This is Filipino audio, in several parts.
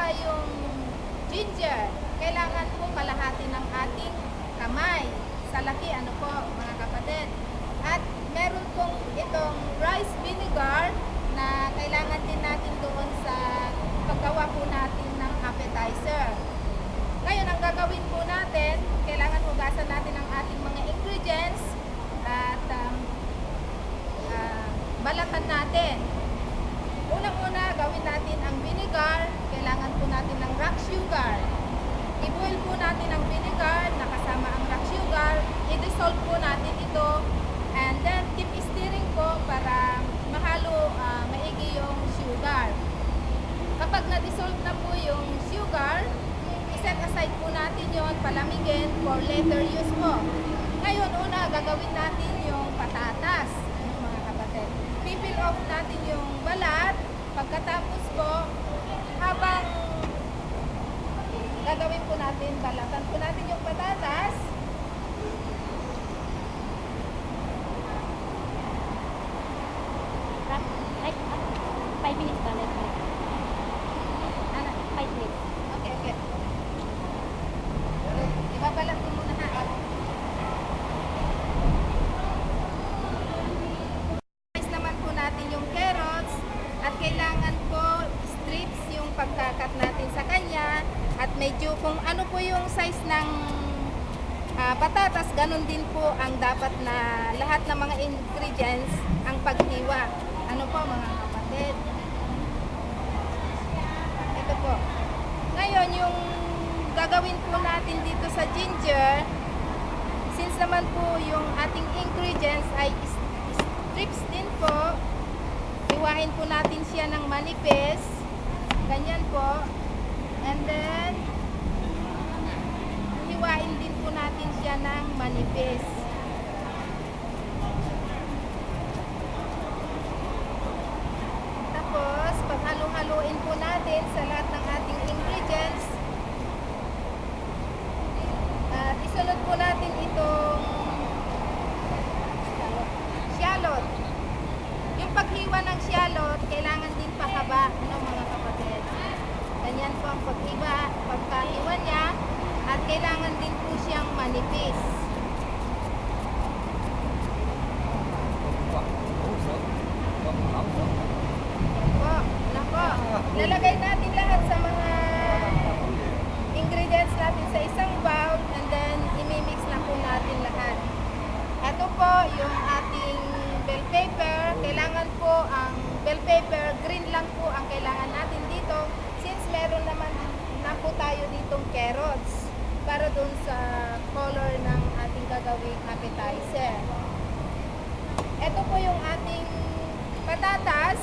tayong ginger. Kailangan po kalahati ng ating kamay. Sa laki, ano po mga kapatid. At meron pong itong rice vinegar na kailangan din natin doon sa paggawa po natin ng appetizer. Ngayon, ang gagawin po natin, kailangan hugasan natin ang ating mga ingredients at balatan natin. Unang-una, gawin natin ang vinegar. Kailangan po natin ng rock sugar. I-boil po natin ang vinegar na kasama ang rock sugar. I-dissolve po natin ito. And then, keep stirring po para mahalo maigi yung sugar. Kapag na-dissolve na po yung sugar, i-set aside po natin yon, palamigin for later use po. Ngayon, una, gagawin natin yung patatas. Mga kapatid. Pipil off natin yung balat. Pagkatapos po, habang gagawin po natin, balatan po natin yung patatas. Like, 5 minutes pa, like, Ano? 5 minutes. Okay, okay. Ibabalat ko muna ha. Nice naman po natin yung carrots at kailangan po strips yung pagkakat natin sa kanya at medyo kung ano po yung size ng patatas, ganun din po ang dapat na lahat ng mga ingredients ang paghiwa. Ano po mga kapatid? Ito po. Ngayon, yung gagawin po natin dito sa ginger, since naman po yung ating ingredients ay strips din po, hiwain po natin siya ng manipis. Ganyan po. And then, hiwain din po natin siya ng manipis. Tapos, paghalo-haloin po natin sa lahat ng ating ingredients. At isunod po natin itong shallot. Yung paghiwa ng shallot, kailangan din pahaba, mga kapatid. Ganyan po ang pagkahiwa niya. At kailangan din po siyang manipis. Nako. Lalagay natin lahat sa mga ingredients natin sa isang bowl and then imimix na po natin lahat. Ito po yung ating bell pepper. Kailangan po ang bell pepper, green lang po ang kailangan natin dito since meron naman na po tayo ditong carrots para dun sa color ng ating gagawing appetizer. Ito po yung ating patatas.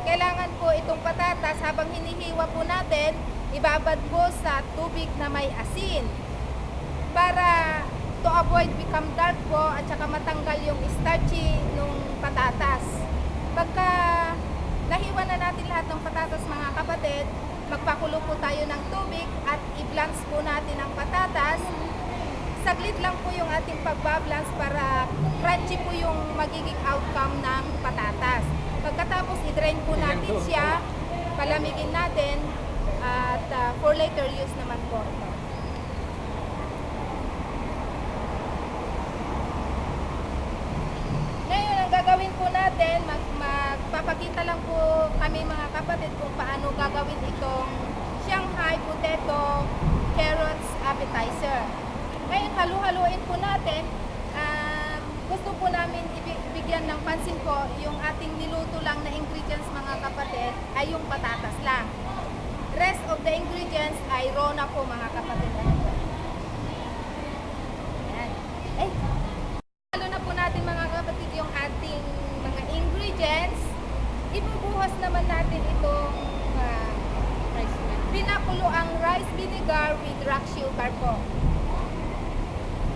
Kailangan po itong patatas habang hinihiwa po natin, ibabad po sa tubig na may asin para to avoid become dark po at saka matanggal yung starchy nung patatas. Pagka nahiwa na natin lahat ng patatas mga kapatid, magpakulo po tayo ng tubig at i-blanch po natin ang patatas. Saglit lang po yung ating pagbablance para crunchy po yung magiging outcome ng patatas. Pagkatapos i-drain po natin siya, palamigin natin at for later use naman po ito. Ngayon ang gagawin po natin, magpapakita lang po kami mga kapatid kung paano gagawin itong Shanghai potato carrots appetizer. Ngayon halu-haluin po natin. Gusto po namin ibigyan ng pansin po yung ating niluto lang na ingredients mga kapatid ay yung patatas lang. Rest of the ingredients ay raw na po mga kapatid. Ayan. Ay, halo na po natin mga kapatid yung ating mga ingredients. Ibubuhos naman natin itong pinakulo ang rice vinegar with rock sugar po.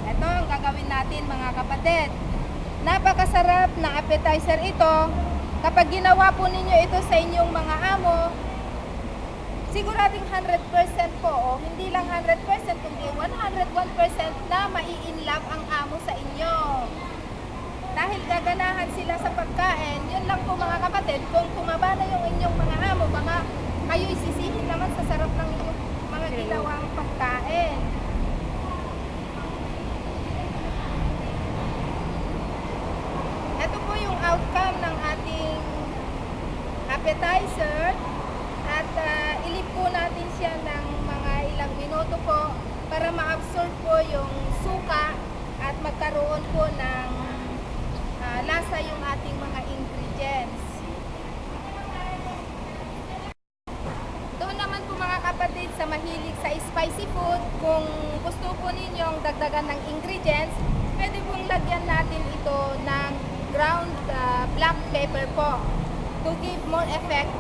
Ito ang gagawin natin mga kapatid. Napakasarap na appetizer ito. Kapag ginawa po ninyo ito sa inyong mga amo, sigurading 100% po, o hindi lang 100%, kundi 101% na mai-inlove ang amo sa inyo. Dahil gaganahan sila sa pagkain, yun lang po mga kapatid, kung tumaba na yung inyong mga amo, baka kayo'y sisihin naman sa sarap ng po para ma-absorb po yung suka at magkaroon po ng lasa yung ating mga ingredients. Doon naman po mga kapatid sa mahilig sa spicy food, kung gusto po ninyong dagdagan ng ingredients, pwede pong lagyan natin ito ng ground black pepper po to give more effect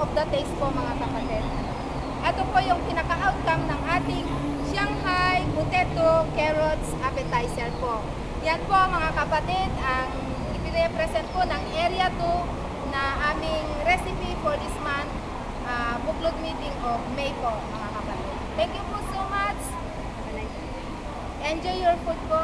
of the taste po mga kapatid. Ito po yung pinaka-outcome ng ating Shanghai Potato Carrots Appetizer po. Yan po mga kapatid ang ipine-present po ng Area 2 na aming recipe for this month, Buklod Meeting of May po mga kapatid. Thank you po so much. Enjoy your food po.